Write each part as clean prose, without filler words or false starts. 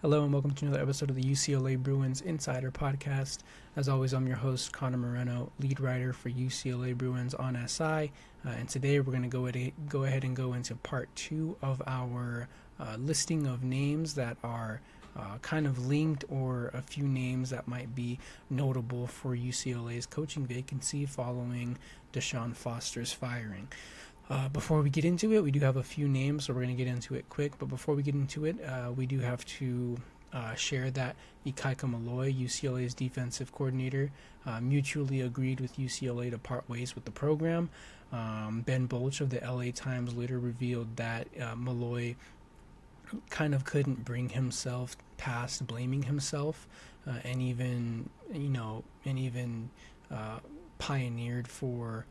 Hello and welcome to another episode of the UCLA Bruins Insider Podcast. As always, I'm your host, Connor Moreno, lead writer for UCLA Bruins on SI. And today we're going to go ahead and go into part 2 of our listing of names that are kind of linked, or a few names that might be notable for UCLA's coaching vacancy following DeShaun Foster's firing. Before we get into it, we do have a few names, so we're going to get into it quick. But before we get into it, we do have to share that Ikaika Malloy, UCLA's defensive coordinator, mutually agreed with UCLA to part ways with the program. Ben Bolch of the LA Times later revealed that Malloy kind of couldn't bring himself past blaming himself, and even pioneered for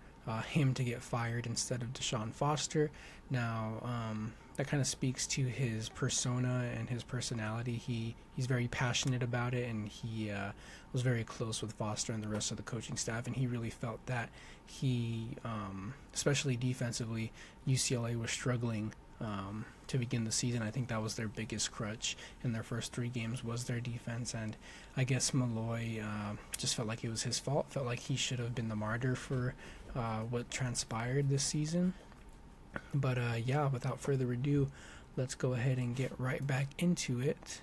him to get fired instead of DeShaun Foster. Now, that kind of speaks to his persona and his personality. He's very passionate about it, and he was very close with Foster and the rest of the coaching staff, and he really felt that he, especially defensively, UCLA was struggling to begin the season. I think that was their biggest crutch in their first 3 games was their defense, and I guess Malloy just felt like it was his fault, felt like he should have been the martyr for what transpired this season. But without further ado, let's go ahead and get right back into it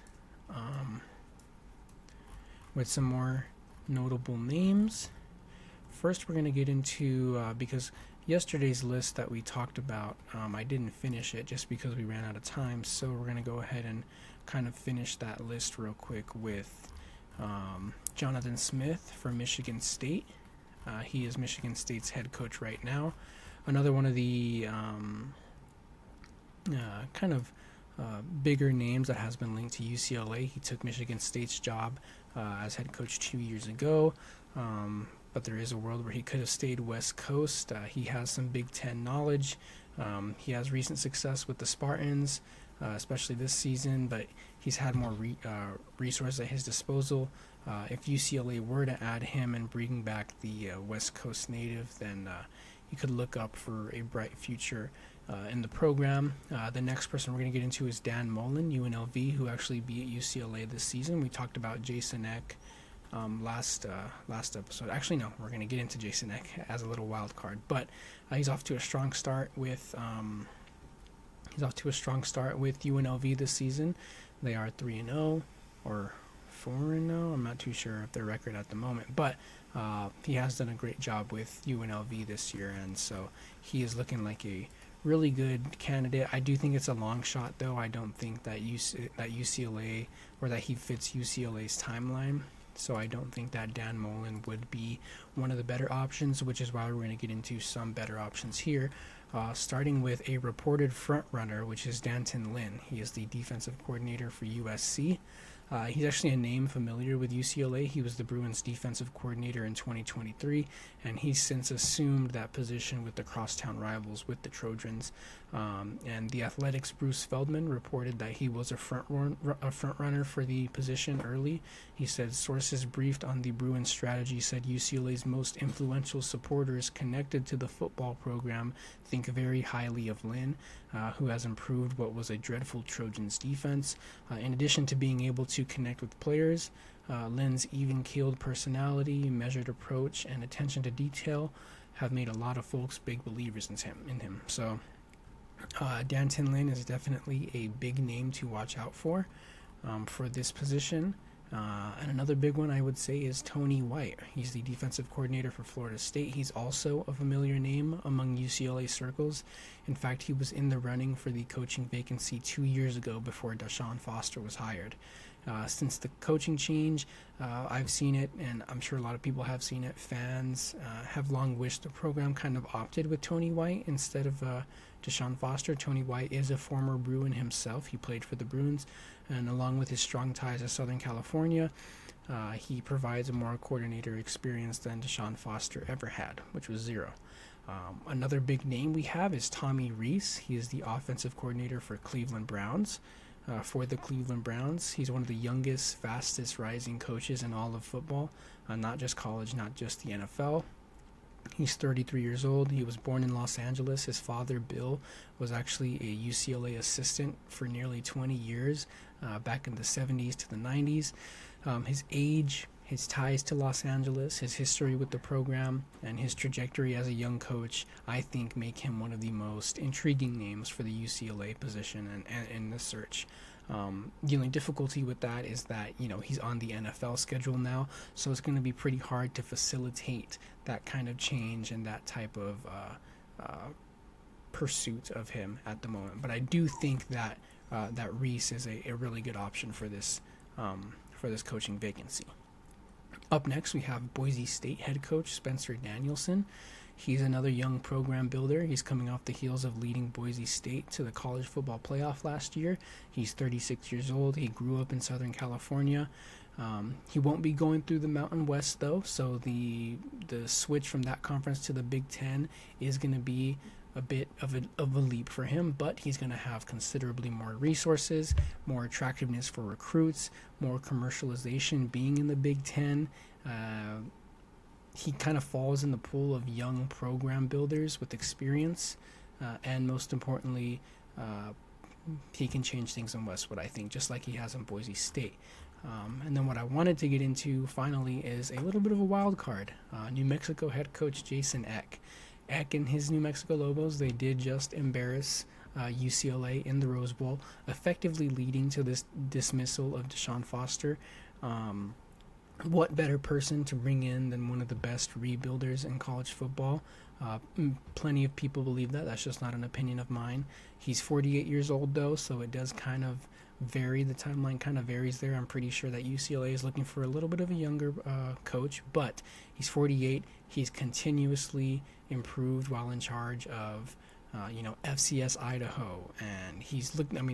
with some more notable names. First, we're going to get into, because yesterday's list that we talked about, I didn't finish it just because we ran out of time, so we're going to go ahead and kind of finish that list real quick with Jonathan Smith from Michigan State. He is Michigan State's head coach right now. Another one of the bigger names that has been linked to UCLA. He took Michigan State's job as head coach 2 years ago, but there is a world where he could have stayed West Coast. He has some Big Ten knowledge. He has recent success with the Spartans, especially this season, but he's had more resources at his disposal. If UCLA were to add him and bring back the West Coast native, then you could look up for a bright future in the program. The next person we're going to get into is Dan Mullen, UNLV, who actually beat UCLA this season. We talked about Jason Eck last episode. Actually, no, we're going to get into Jason Eck as a little wild card, but he's off to a strong start with UNLV this season. They are 3-0 or 4-0. I'm not too sure of their record at the moment, but he has done a great job with UNLV this year, and so he is looking like a really good candidate. I do think it's a long shot, though. I don't think that UCLA, or that he fits UCLA's timeline, so I don't think that Dan Mullen would be one of the better options, which is why we're going to get into some better options here, starting with a reported front runner, which is D'Anton Lynn. He is the defensive coordinator for USC. He's actually a name familiar with UCLA. He was the Bruins defensive coordinator in 2023, and he's since assumed that position with the crosstown rivals with the Trojans. And The Athletic's Bruce Feldman reported that he was a front runner for the position early. He said sources briefed on the Bruins strategy said UCLA's most influential supporters connected to the football program think very highly of Lynn, who has improved what was a dreadful Trojans defense. In addition to being able to connect with players, Lynn's even-keeled personality, measured approach, and attention to detail have made a lot of folks big believers in him. So D'Anton Lynn is definitely a big name to watch out for this position. And another big one I would say is Tony White. He's the defensive coordinator for Florida State. He's also a familiar name among UCLA circles. In fact, he was in the running for the coaching vacancy 2 years ago before DeShaun Foster was hired. Since the coaching change, I've seen it, and I'm sure a lot of people have seen it. Fans have long wished the program kind of opted with Tony White instead of DeShaun Foster. Tony White is a former Bruin himself. He played for the Bruins, and along with his strong ties to Southern California, he provides a more coordinator experience than DeShaun Foster ever had, which was 0. Another big name we have is Tommy Rees. He is the offensive coordinator for Cleveland Browns. He's one of the youngest, fastest rising coaches in all of football, not just college, not just the NFL. He's 33 years old. He was born in Los Angeles. His father, Bill, was actually a UCLA assistant for nearly 20 years, back in the 70s to the 90s. His age, his ties to Los Angeles, his history with the program, and his trajectory as a young coach, I think make him one of the most intriguing names for the UCLA position and in the search. The only difficulty with that is that, he's on the NFL schedule now, so it's going to be pretty hard to facilitate that kind of change and that type of pursuit of him at the moment. But I do think that Reese is a really good option for this coaching vacancy. Up next, we have Boise State head coach Spencer Danielson. He's another young program builder. He's coming off the heels of leading Boise State to the college football playoff last year. He's 36 years old. He grew up in Southern California. He won't be going through the Mountain West, though, so the switch from that conference to the Big Ten is going to be a bit of a leap for him, but he's going to have considerably more resources, more attractiveness for recruits, more commercialization being in the Big Ten. He kind of falls in the pool of young program builders with experience, and most importantly, he can change things in Westwood, I think, just like he has in Boise State. And then what I wanted to get into finally is a little bit of a wild card. New Mexico head coach Jason Eck. Eck and his New Mexico Lobos, they did just embarrass UCLA in the Rose Bowl, effectively leading to this dismissal of DeShaun Foster. What better person to bring in than one of the best rebuilders in college football? Plenty of people believe that. That's just not an opinion of mine. He's 48 years old, though, so it does kind of vary. The timeline kind of varies there. I'm pretty sure that UCLA is looking for a little bit of a younger coach, but he's 48. He's continuously improved while in charge of FCS Idaho, and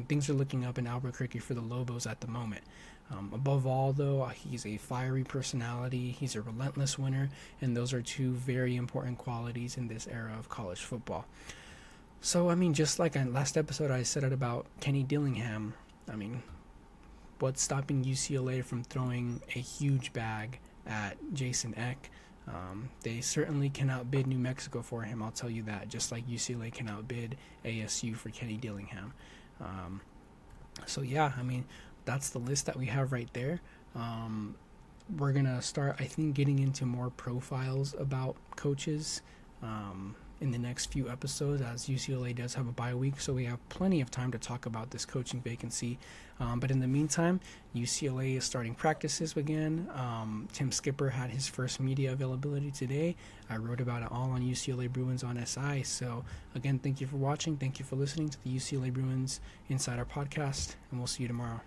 things are looking up in Albuquerque for the Lobos at the moment. Above all, though, he's a fiery personality, he's a relentless winner, and those are two very important qualities in this era of college football. So, just like in last episode I said it about Kenny Dillingham, what's stopping UCLA from throwing a huge bag at Jason Eck? They certainly can outbid New Mexico for him, I'll tell you that, just like UCLA can outbid ASU for Kenny Dillingham. That's the list that we have right there. We're going to start, I think, getting into more profiles about coaches in the next few episodes, as UCLA does have a bye week, so we have plenty of time to talk about this coaching vacancy. But in the meantime, UCLA is starting practices again. Tim Skipper had his first media availability today. I wrote about it all on UCLA Bruins on SI. So again, thank you for watching. Thank you for listening to the UCLA Bruins Insider Podcast, and we'll see you tomorrow.